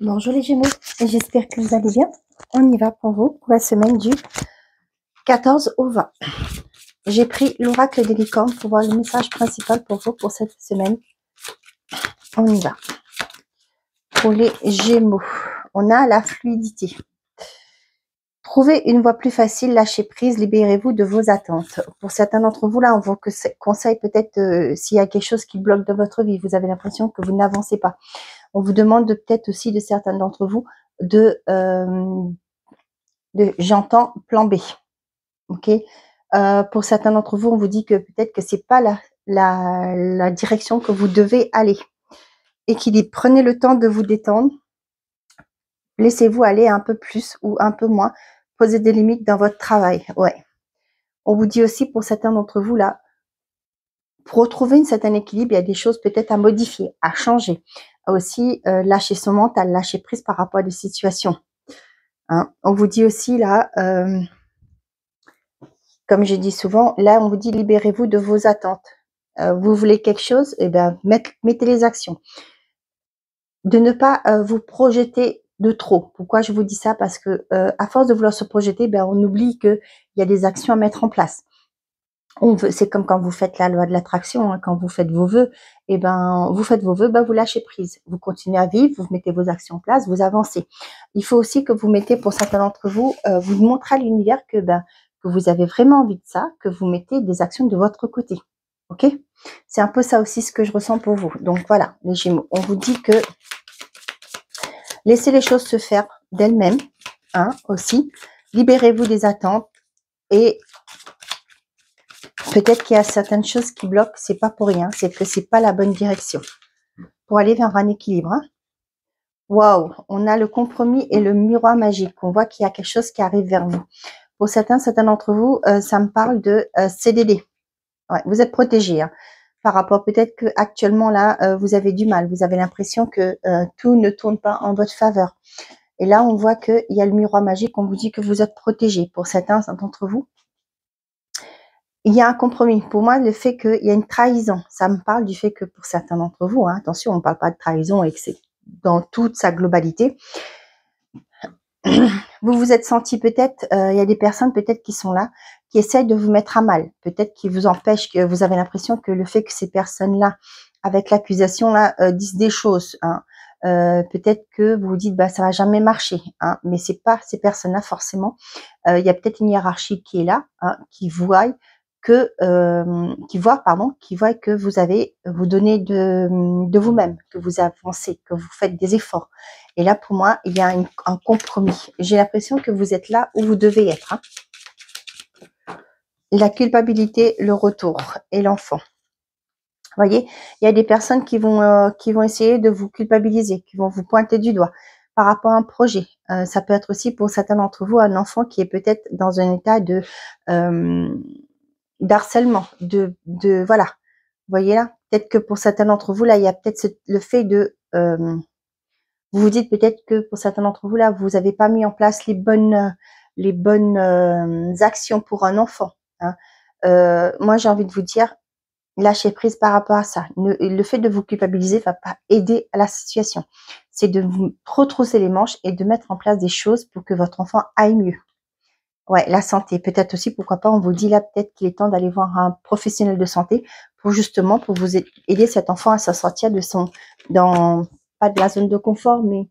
Bonjour les Gémeaux, j'espère que vous allez bien. On y va pour vous pour la semaine du 14 au 20. J'ai pris l'oracle des licornes pour voir le message principal pour vous pour cette semaine. On y va. Pour les Gémeaux, on a la fluidité. Trouvez une voie plus facile, lâchez prise, libérez-vous de vos attentes. Pour certains d'entre vous, là, on vous conseille peut-être s'il y a quelque chose qui bloque dans votre vie, vous avez l'impression que vous n'avancez pas. On vous demande peut-être aussi de certains d'entre vous de j'entends plan B. Ok. Pour certains d'entre vous, on vous dit que peut-être que c'est pas la direction que vous devez aller. Équilibre. Prenez le temps de vous détendre. Laissez-vous aller un peu plus ou un peu moins. Posez des limites dans votre travail. Ouais. On vous dit aussi pour certains d'entre vous là, pour retrouver un certain équilibre, il y a des choses peut-être à modifier, à changer. Aussi, lâcher son mental, lâcher prise par rapport à des situations. Hein. On vous dit aussi là, comme je dis souvent, là on vous dit libérez-vous de vos attentes. Vous voulez quelque chose, eh bien mettez les actions. De ne pas vous projeter de trop. Pourquoi je vous dis ça? Parce que à force de vouloir se projeter, ben on oublie qu'il y a des actions à mettre en place. C'est comme quand vous faites la loi de l'attraction, hein, quand vous faites vos vœux, et ben vous faites vos vœux, ben vous lâchez prise, vous continuez à vivre, vous mettez vos actions en place, vous avancez. Il faut aussi que vous mettez, pour certains d'entre vous, vous montrez à l'univers que vous avez vraiment envie de ça, que vous mettez des actions de votre côté. Ok? C'est un peu ça aussi ce que je ressens pour vous. Donc voilà, les Gémeaux, on vous dit que laissez les choses se faire d'elles-mêmes, hein, aussi. Libérez-vous des attentes et peut-être qu'il y a certaines choses qui bloquent, c'est pas pour rien, c'est que c'est pas la bonne direction pour aller vers un équilibre. Hein. Waouh, on a le compromis et le miroir magique. On voit qu'il y a quelque chose qui arrive vers vous. Pour certains d'entre vous, ça me parle de CDD. Ouais, vous êtes protégés. Hein, par rapport peut-être que actuellement là, vous avez du mal. Vous avez l'impression que tout ne tourne pas en votre faveur. Et là, on voit qu'il y a le miroir magique. On vous dit que vous êtes protégés. Pour certains d'entre vous, il y a un compromis. Pour moi, le fait qu'il y a une trahison, ça me parle du fait que pour certains d'entre vous, hein, attention, on ne parle pas de trahison et que c'est dans toute sa globalité. Vous vous êtes senti peut-être, il y a des personnes peut-être qui sont là, qui essayent de vous mettre à mal, peut-être qui vous empêchent, que vous avez l'impression que le fait que ces personnes-là, avec l'accusation là, disent des choses. Hein, peut-être que vous vous dites ça va jamais marcher, hein, mais c'est pas ces personnes-là forcément. Il y a peut-être une hiérarchie qui est là, hein, qui voit que vous donnez de vous-même, que vous avancez, que vous faites des efforts. Et là, pour moi, il y a un compromis. J'ai l'impression que vous êtes là où vous devez être. Hein. La culpabilité, le retour et l'enfant. Vous voyez, il y a des personnes qui vont essayer de vous culpabiliser, qui vont vous pointer du doigt par rapport à un projet. Ça peut être aussi pour certains d'entre vous un enfant qui est peut-être dans un état de d'harcèlement, voilà. Vous voyez là, peut-être que pour certains d'entre vous là, il y a peut-être le fait de vous vous dites peut-être que pour certains d'entre vous là, vous n'avez pas mis en place les bonnes actions pour un enfant. Hein. Moi, j'ai envie de vous dire, lâchez prise par rapport à ça. Le fait de vous culpabiliser va pas aider à la situation. C'est de vous retrousser les manches et de mettre en place des choses pour que votre enfant aille mieux. Ouais, la santé. Peut-être aussi, pourquoi pas, on vous dit là, peut-être qu'il est temps d'aller voir un professionnel de santé pour vous aider cet enfant à se sortir pas de la zone de confort, mais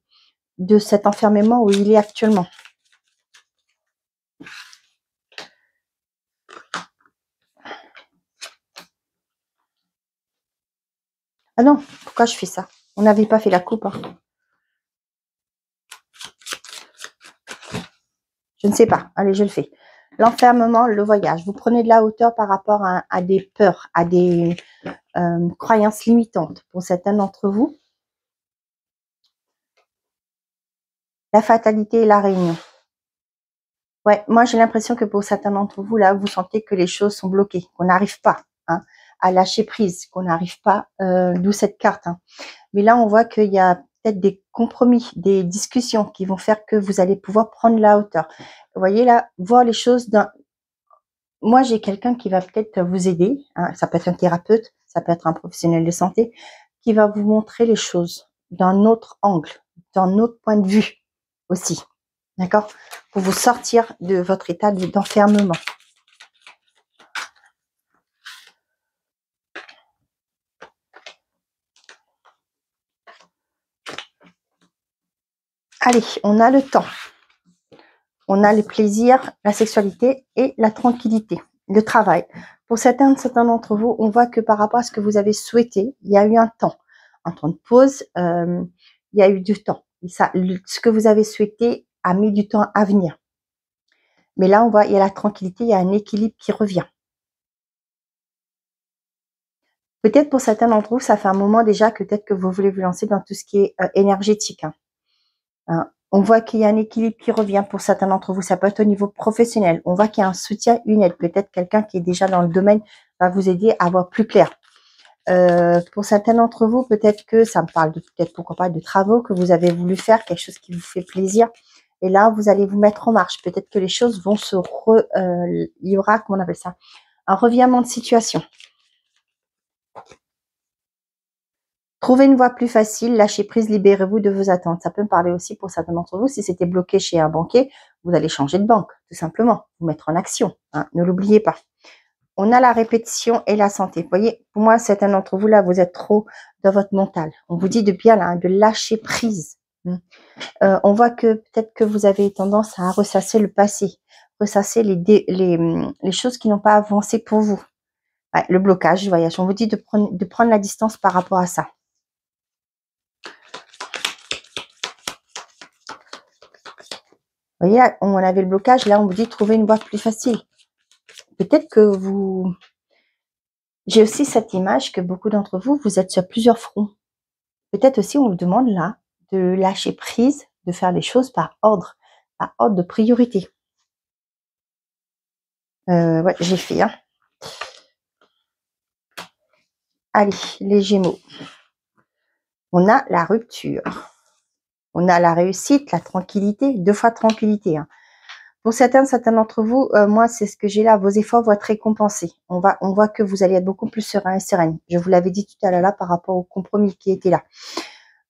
de cet enfermement où il est actuellement. Ah non, pourquoi je fais ça? On n'avait pas fait la coupe. Hein. Je ne sais pas. Allez, je le fais. L'enfermement, le voyage. Vous prenez de la hauteur par rapport à des peurs, à des croyances limitantes pour certains d'entre vous. La fatalité et la réunion. Ouais, moi j'ai l'impression que pour certains d'entre vous, là, vous sentez que les choses sont bloquées, qu'on n'arrive pas à lâcher prise, qu'on n'arrive pas, d'où cette carte. Hein. Mais là, on voit qu'il y a peut-être des compromis, des discussions qui vont faire que vous allez pouvoir prendre la hauteur. Vous voyez là, voir les choses Moi, j'ai quelqu'un qui va peut-être vous aider. Hein, ça peut être un thérapeute, ça peut être un professionnel de santé, qui va vous montrer les choses d'un autre angle. d'un autre point de vue aussi. D'accord? Pour vous sortir de votre état d'enfermement. Allez, on a le temps. On a le plaisir, la sexualité et la tranquillité, le travail. Pour certains d'entre vous, on voit que par rapport à ce que vous avez souhaité, il y a eu un temps de pause, il y a eu du temps. Et ça, ce que vous avez souhaité a mis du temps à venir. Mais là, on voit, il y a la tranquillité, il y a un équilibre qui revient. Peut-être pour certains d'entre vous, ça fait un moment déjà que peut-être que vous voulez vous lancer dans tout ce qui est énergétique. On voit qu'il y a un équilibre qui revient pour certains d'entre vous. Ça peut être au niveau professionnel. On voit qu'il y a un soutien, une aide. Peut-être quelqu'un qui est déjà dans le domaine va vous aider à voir plus clair. Pour certains d'entre vous, peut-être que ça me parle de peut-être pourquoi pas de travaux que vous avez voulu faire, quelque chose qui vous fait plaisir. Et là, vous allez vous mettre en marche. Peut-être que les choses vont il y aura, comment on appelle ça, un revirement de situation. Trouvez une voie plus facile, lâchez prise, libérez-vous de vos attentes. Ça peut me parler aussi pour certains d'entre vous. Si c'était bloqué chez un banquier, vous allez changer de banque, tout simplement. Vous mettre en action, hein, ne l'oubliez pas. On a la répétition et la santé. Vous voyez, pour moi, certains d'entre vous, là, vous êtes trop dans votre mental. On vous dit de bien, là, de lâcher prise. On voit que peut-être que vous avez tendance à ressasser le passé, ressasser les choses qui n'ont pas avancé pour vous. Ouais, le blocage du voyage. On vous dit de prendre la distance par rapport à ça. Vous voyez, on avait le blocage, là on vous dit de trouver une voie plus facile. Peut-être que vous... J'ai aussi cette image que beaucoup d'entre vous, vous êtes sur plusieurs fronts. Peut-être aussi on vous demande là de lâcher prise, de faire les choses par ordre de priorité. Ouais, j'ai fait. Hein. Allez, les Gémeaux. On a la rupture. On a la réussite, la tranquillité, 2 fois tranquillité. Hein. Pour certains d'entre vous, moi, c'est ce que j'ai là. Vos efforts vont être récompensés. On voit que vous allez être beaucoup plus serein et sereine. Je vous l'avais dit tout à l'heure là par rapport au compromis qui était là.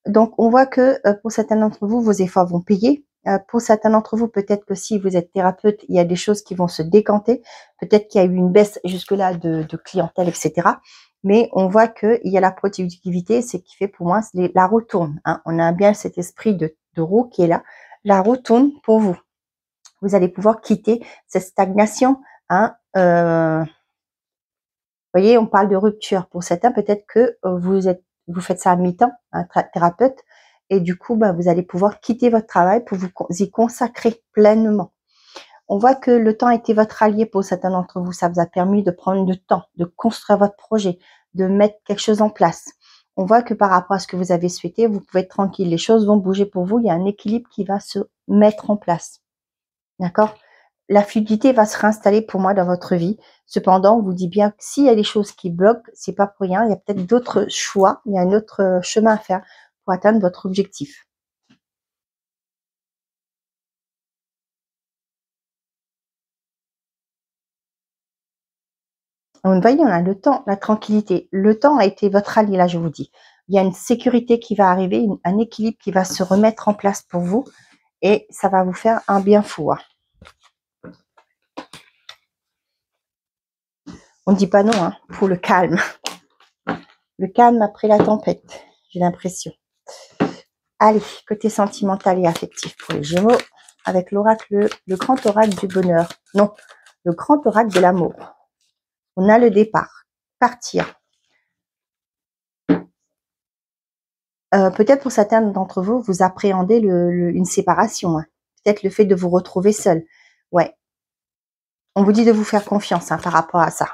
Donc, on voit que pour certains d'entre vous, vos efforts vont payer. Pour certains d'entre vous, peut-être que si vous êtes thérapeute, il y a des choses qui vont se décanter. Peut-être qu'il y a eu une baisse jusque-là de clientèle, etc. Mais on voit qu'il y a la productivité, c'est qui fait pour moi, la roue tourne. Hein. On a bien cet esprit de roue qui est là. La roue tourne pour vous. Vous allez pouvoir quitter cette stagnation. Hein. Vous voyez, on parle de rupture. Pour certains, peut-être que vous faites ça à mi-temps, un thérapeute, et du coup, vous allez pouvoir quitter votre travail pour vous y consacrer pleinement. On voit que le temps a été votre allié pour certains d'entre vous. Ça vous a permis de prendre le temps, de construire votre projet, de mettre quelque chose en place. On voit que par rapport à ce que vous avez souhaité, vous pouvez être tranquille. Les choses vont bouger pour vous. Il y a un équilibre qui va se mettre en place. D'accord? La fluidité va se réinstaller pour moi dans votre vie. Cependant, on vous dit bien que s'il y a des choses qui bloquent, c'est pas pour rien. Il y a peut-être d'autres choix, il y a un autre chemin à faire pour atteindre votre objectif. Vous voyez, on a le temps, la tranquillité. Le temps a été votre allié, là, je vous dis. Il y a une sécurité qui va arriver, un équilibre qui va se remettre en place pour vous et ça va vous faire un bien fou. Hein. On ne dit pas non hein, pour le calme. Le calme après la tempête, j'ai l'impression. Allez, côté sentimental et affectif pour les Gémeaux, avec l'oracle, le grand oracle du bonheur. Non, le grand oracle de l'amour. On a le départ, partir. Peut-être pour certains d'entre vous, vous appréhendez une séparation. Hein. Peut-être le fait de vous retrouver seul. Ouais. On vous dit de vous faire confiance hein, par rapport à ça.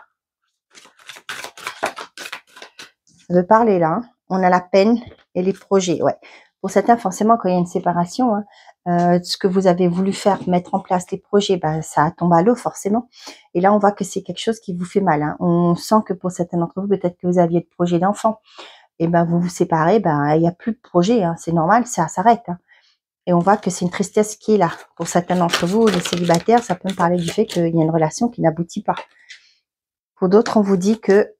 Ça veut parler là. Hein. On a la peine et les projets. Ouais. Pour certains, forcément, quand il y a une séparation, hein, ce que vous avez voulu faire, mettre en place les projets, ça tombe à l'eau forcément. Et là, on voit que c'est quelque chose qui vous fait mal. Hein. On sent que pour certains d'entre vous, peut-être que vous aviez de projet d'enfant. Et vous vous séparez, il n'y a plus de projet. Hein. C'est normal, ça s'arrête. Hein. Et on voit que c'est une tristesse qui est là. Pour certains d'entre vous, les célibataires, ça peut me parler du fait qu'il y a une relation qui n'aboutit pas. Pour d'autres, on vous dit que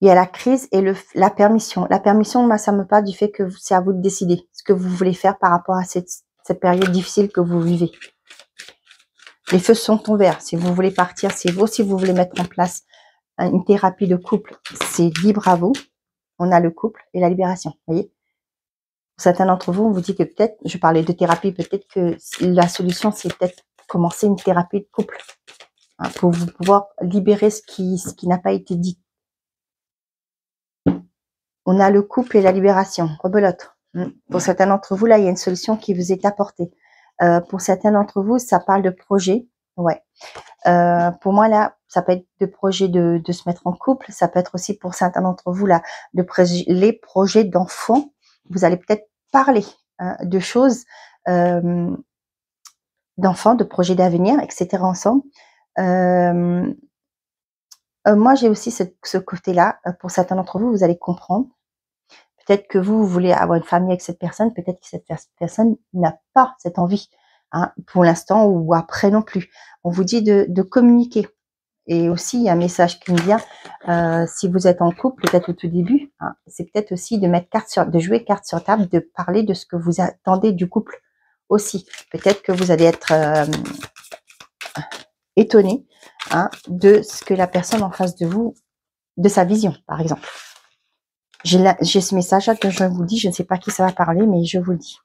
Il y a la crise et la permission. La permission, moi, ça me parle du fait que c'est à vous de décider ce que vous voulez faire par rapport à cette période difficile que vous vivez. Les feux sont ouverts. Si vous voulez partir, c'est vous. Si vous voulez mettre en place une thérapie de couple, c'est libre à vous. On a le couple et la libération, vous voyez. Pour certains d'entre vous, on vous dit que peut-être, je parlais de thérapie, peut-être que la solution, c'est peut-être commencer une thérapie de couple, hein, pour vous pouvoir libérer ce qui n'a pas été dit. On a le couple et la libération, rebelote. Pour certains d'entre vous, là, il y a une solution qui vous est apportée. Pour certains d'entre vous, ça parle de projet, ouais. Pour moi, là, ça peut être de projet de se mettre en couple. Ça peut être aussi pour certains d'entre vous, là, les projets d'enfants. Vous allez peut-être parler, hein, de choses, d'enfants, de projets d'avenir, etc. ensemble. Moi, j'ai aussi ce côté-là. Pour certains d'entre vous, vous allez comprendre. Peut-être que vous voulez avoir une famille avec cette personne. Peut-être que cette personne n'a pas cette envie, hein, pour l'instant ou après non plus. On vous dit de communiquer. Et aussi, il y a un message qui me vient, si vous êtes en couple, peut-être au tout début, hein, c'est peut-être aussi de jouer carte sur table, de parler de ce que vous attendez du couple aussi. Peut-être que vous allez être étonné, hein, de ce que la personne en face de vous, de sa vision, par exemple. J'ai ce message-là que je vous dis, je ne sais pas qui ça va parler, mais je vous le dis.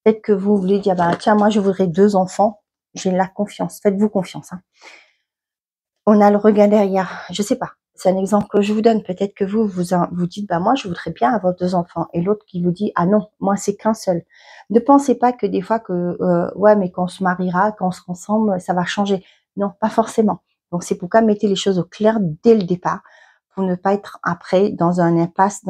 Peut-être que vous voulez dire, bah, tiens, moi je voudrais 2 enfants, j'ai la confiance, faites-vous confiance, hein. On a le regard derrière, je sais pas, c'est un exemple que je vous donne. Peut-être que vous dites, bah moi je voudrais bien avoir 2 enfants, et l'autre qui vous dit, ah non, moi c'est qu'un seul. Ne pensez pas que des fois que ouais, mais quand on se mariera, quand on sera ensemble, ça va changer. Non, pas forcément. Donc c'est pourquoi mettez les choses au clair dès le départ, pour ne pas être après dans une impasse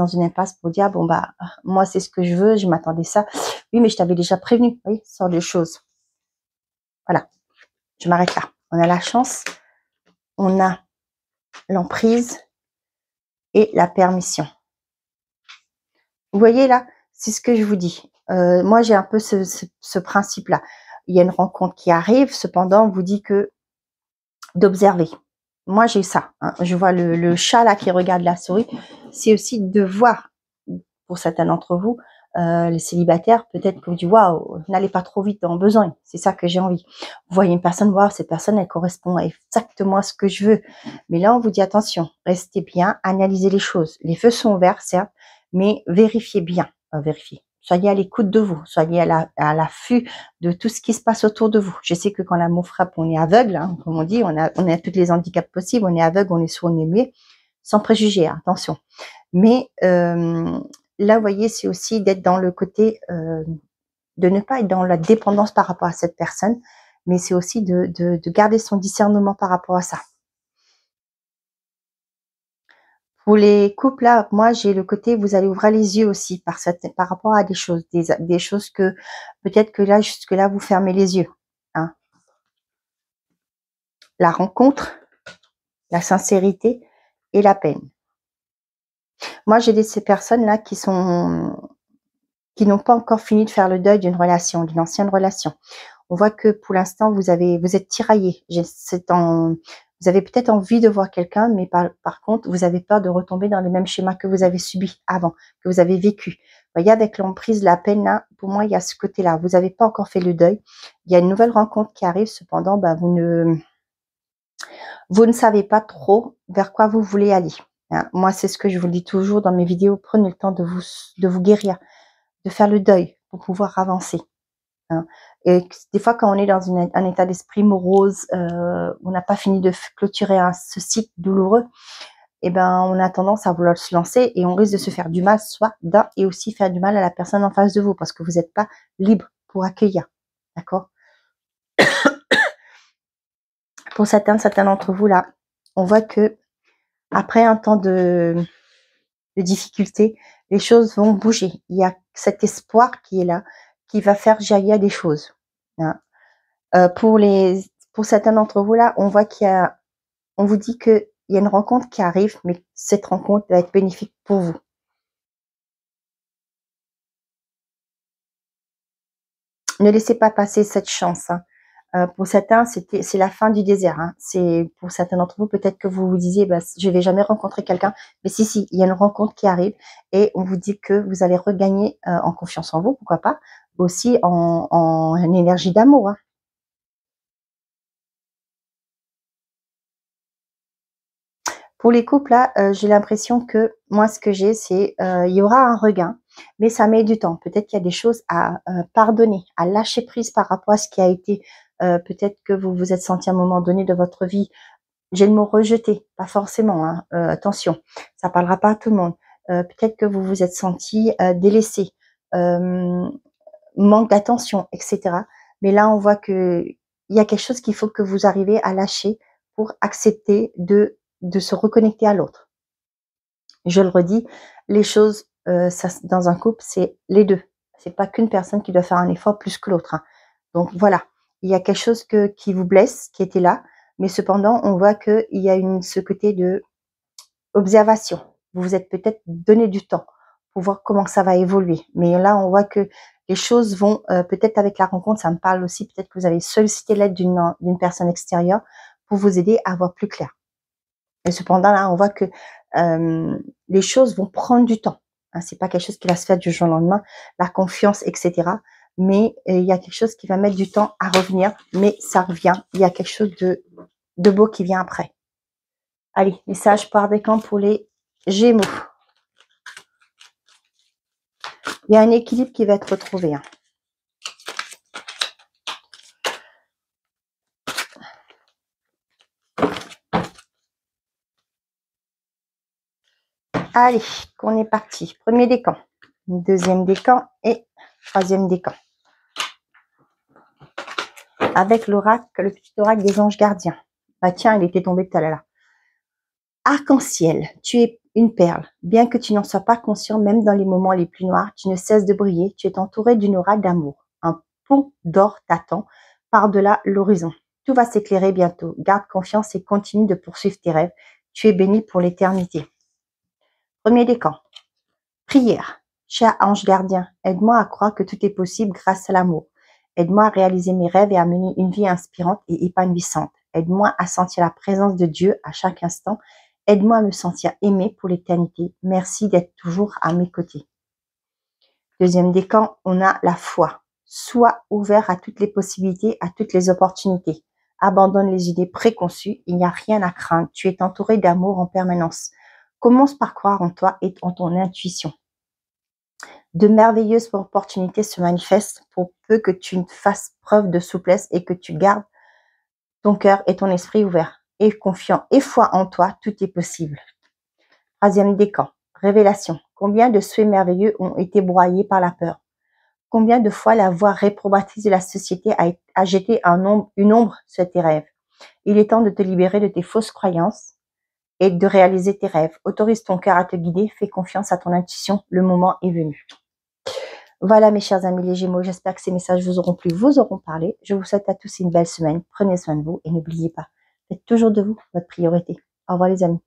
pour dire, bon bah moi c'est ce que je veux, je m'attendais ça. Oui, mais je t'avais déjà prévenu, oui, ce genre de choses. Voilà, je m'arrête là. On a la chance, on a l'emprise et la permission. Vous voyez là, c'est ce que je vous dis. Moi, j'ai un peu ce principe-là. Il y a une rencontre qui arrive, cependant, on vous dit que d'observer. Moi, j'ai ça, hein. Je vois le chat là qui regarde la souris. C'est aussi de voir, pour certains d'entre vous, les célibataires, peut-être que vous dites, waouh, n'allez pas trop vite dans le besoin. C'est ça que j'ai envie. Vous voyez une personne, waouh, cette personne, elle correspond exactement à ce que je veux. Mais là, on vous dit, attention, restez bien, analysez les choses. Les feux sont ouverts, certes, mais vérifiez bien. Vérifiez. Soyez à l'écoute de vous, soyez à l'affût de tout ce qui se passe autour de vous. Je sais que quand l'amour frappe, on est aveugle, hein, comme on dit, on a tous les handicaps possibles, on est aveugle, on est sourd, on est muet, sans préjugés, hein, attention. Mais là, vous voyez, c'est aussi d'être dans le côté, de ne pas être dans la dépendance par rapport à cette personne, mais c'est aussi de garder son discernement par rapport à ça. Pour les couples, là, moi, j'ai le côté, vous allez ouvrir les yeux aussi par rapport à des choses, des choses que peut-être que là, jusque-là, vous fermez les yeux, hein. La rencontre, la sincérité et la peine. Moi, j'ai ces personnes-là qui n'ont pas encore fini de faire le deuil d'une relation, d'une ancienne relation. On voit que pour l'instant, vous êtes tiraillé. Vous avez peut-être envie de voir quelqu'un, mais par contre, vous avez peur de retomber dans les mêmes schémas que vous avez subis avant, que vous avez vécu. Vous voyez, avec l'emprise, la peine, là, pour moi, il y a ce côté-là. Vous n'avez pas encore fait le deuil. Il y a une nouvelle rencontre qui arrive. Cependant, bah, vous ne savez pas trop vers quoi vous voulez aller, hein. Moi, c'est ce que je vous dis toujours dans mes vidéos. Prenez le temps de vous guérir, de faire le deuil pour pouvoir avancer, hein. Et des fois, quand on est dans un état d'esprit morose, on n'a pas fini de clôturer ce cycle douloureux, et ben, on a tendance à vouloir se lancer et on risque de se faire du mal, soit d'un, et aussi faire du mal à la personne en face de vous, parce que vous n'êtes pas libre pour accueillir, d'accord? Pour certains d'entre vous là, on voit que après un temps de difficulté, les choses vont bouger. Il y a cet espoir qui est là, qui va faire jaillir des choses, hein. Pour certains d'entre vous là, on voit on vous dit qu'il y a une rencontre qui arrive, mais cette rencontre va être bénéfique pour vous. Ne laissez pas passer cette chance. Hein. Pour certains, c'est la fin du désert. Hein. C'est pour certains d'entre vous, peut-être que vous vous disiez, bah, je vais jamais rencontrer quelqu'un. Mais si, il y a une rencontre qui arrive et on vous dit que vous allez regagner en confiance en vous, pourquoi pas, aussi en énergie d'amour. Hein. Pour les couples, là, j'ai l'impression que moi, ce que j'ai, c'est il y aura un regain, mais ça met du temps. Peut-être qu'il y a des choses à pardonner, à lâcher prise par rapport à ce qui a été. Peut-être que vous vous êtes senti à un moment donné de votre vie. J'ai le mot rejeté, pas forcément. Hein, attention, ça parlera pas à tout le monde. Peut-être que vous vous êtes senti délaissé, manque d'attention, etc. Mais là, on voit que il y a quelque chose qu'il faut que vous arrivez à lâcher pour accepter de se reconnecter à l'autre. Je le redis, les choses ça, dans un couple, c'est les deux. C'est pas qu'une personne qui doit faire un effort plus que l'autre. Hein. Donc voilà, il y a quelque chose qui vous blesse, qui était là, mais cependant, on voit qu'il y a ce côté de observation. Vous vous êtes peut-être donné du temps pour voir comment ça va évoluer. Mais là, on voit que les choses vont, peut-être avec la rencontre, ça me parle aussi, peut-être que vous avez sollicité l'aide d'une personne extérieure pour vous aider à voir plus clair. Et cependant, là, on voit que les choses vont prendre du temps. Hein, c'est pas quelque chose qui va se faire du jour au lendemain, la confiance, etc. Mais il y a quelque chose qui va mettre du temps à revenir, mais ça revient. Il y a quelque chose de beau qui vient après. Allez, message par décan pour les Gémeaux. Il y a un équilibre qui va être retrouvé. Hein. Allez, on est parti. Premier décan, deuxième décan et troisième décan. Avec l'oracle, le petit oracle des anges gardiens. Bah tiens, il était tombé tout à l'heure. Arc-en-ciel, tu es une perle. Bien que tu n'en sois pas conscient, même dans les moments les plus noirs, tu ne cesses de briller. Tu es entouré d'une aura d'amour. Un pont d'or t'attend par-delà l'horizon. Tout va s'éclairer bientôt. Garde confiance et continue de poursuivre tes rêves. Tu es béni pour l'éternité. Premier décan. Prière. Cher ange gardien, aide-moi à croire que tout est possible grâce à l'amour. Aide-moi à réaliser mes rêves et à mener une vie inspirante et épanouissante. Aide-moi à sentir la présence de Dieu à chaque instant. Aide-moi à me sentir aimé pour l'éternité. Merci d'être toujours à mes côtés. Deuxième décan, on a la foi. Sois ouvert à toutes les possibilités, à toutes les opportunités. Abandonne les idées préconçues. Il n'y a rien à craindre. Tu es entouré d'amour en permanence. Commence par croire en toi et en ton intuition. De merveilleuses opportunités se manifestent pour peu que tu fasses preuve de souplesse et que tu gardes ton cœur et ton esprit ouverts. Et confiant et foi en toi, tout est possible. Troisième décan, révélation. Combien de souhaits merveilleux ont été broyés par la peur? Combien de fois la voix réprobatrice de la société a jeté une ombre sur tes rêves? Il est temps de te libérer de tes fausses croyances et de réaliser tes rêves. Autorise ton cœur à te guider, fais confiance à ton intuition, le moment est venu. Voilà mes chers amis les Gémeaux, j'espère que ces messages vous auront plu, vous auront parlé. Je vous souhaite à tous une belle semaine, prenez soin de vous et n'oubliez pas, faites toujours de vous votre priorité. Au revoir les amis.